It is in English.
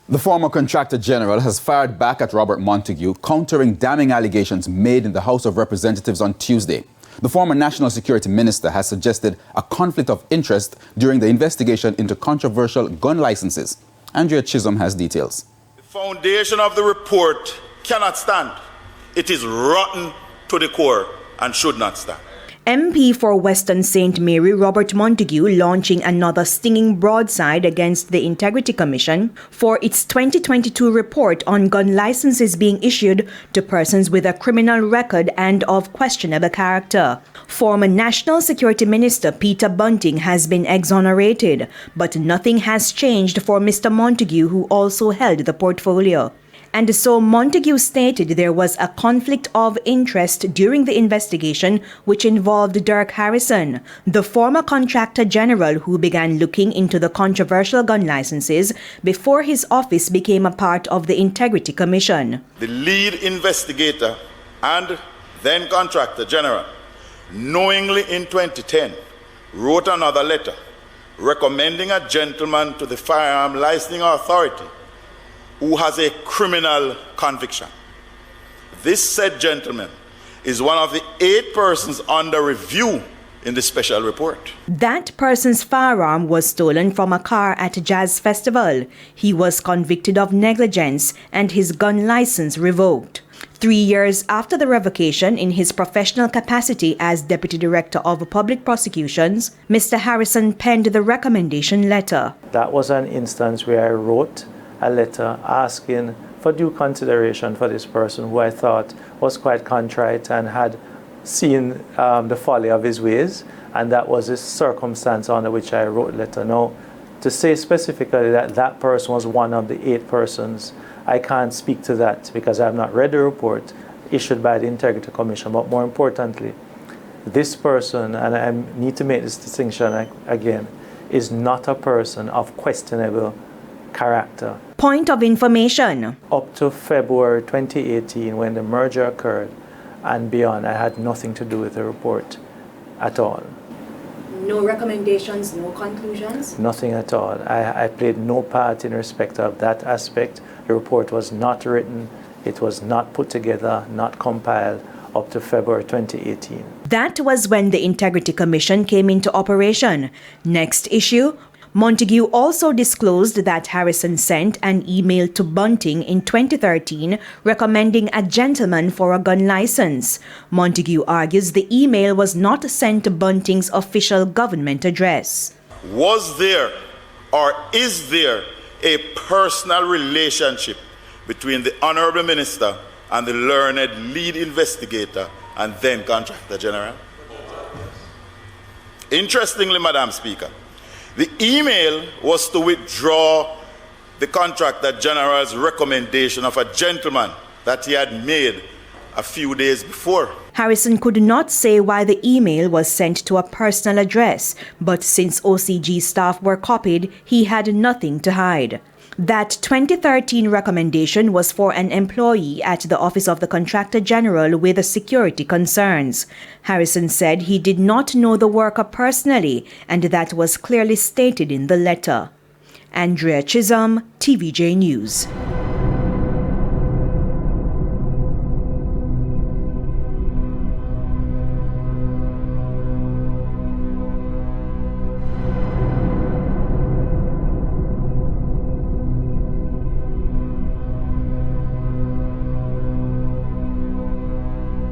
The former Contractor General has fired back at Robert Montague, countering damning allegations made in the House of Representatives on Tuesday. The former National Security Minister has suggested a conflict of interest during the investigation into controversial gun licenses. Andrea Chisholm has details. The foundation of the report cannot stand. It is rotten to the core and should not stand. MP for Western St. Mary Robert Montague launching another stinging broadside against the Integrity Commission for its 2022 report on gun licenses being issued to persons with a criminal record and of questionable character. Former National Security Minister Peter Bunting has been exonerated, but nothing has changed for Mr. Montague, who also held the portfolio. And so Montague stated there was a conflict of interest during the investigation which involved Dirk Harrison, the former Contractor General who began looking into the controversial gun licenses before his office became a part of the Integrity Commission. The lead investigator and then Contractor General, knowingly in 2010, wrote another letter recommending a gentleman to the Firearm Licensing Authority who has a criminal conviction. This said gentleman is one of the 8 persons under review in the special report. That person's firearm was stolen from a car at a jazz festival. He was convicted of negligence and his gun license revoked. 3 years after the revocation in his professional capacity as Deputy Director of Public Prosecutions, Mr. Harrison penned the recommendation letter. That was an instance where I wrote a letter asking for due consideration for this person who I thought was quite contrite and had seen the folly of his ways, and that was the circumstance under which I wrote the letter. Now, to say specifically that that person was one of the 8 persons, I can't speak to that because I have not read the report issued by the Integrity Commission, but more importantly, this person, and I need to make this distinction again, is not a person of questionable character. Point of information. Up to February 2018, when the merger occurred and beyond, I had nothing to do with the report at all. No recommendations, no conclusions? Nothing at all. I played no part in respect of that aspect. The report was not written, it was not put together, not compiled up to February 2018. That was when the Integrity Commission came into operation. Next issue. Montague also disclosed that Harrison sent an email to Bunting in 2013 recommending a gentleman for a gun license. Montague argues the email was not sent to Bunting's official government address. Was there or is there a personal relationship between the Honourable Minister and the learned lead investigator and then Contractor General? Interestingly, Madam Speaker, the email was to withdraw the Contractor General's recommendation of a gentleman that he had made a few days before. Harrison could not say why the email was sent to a personal address, but since OCG staff were copied, he had nothing to hide. That 2013 recommendation was for an employee at the Office of the Contractor General with security concerns. Harrison said he did not know the worker personally, and that was clearly stated in the letter. Andrea Chisholm, TVJ News.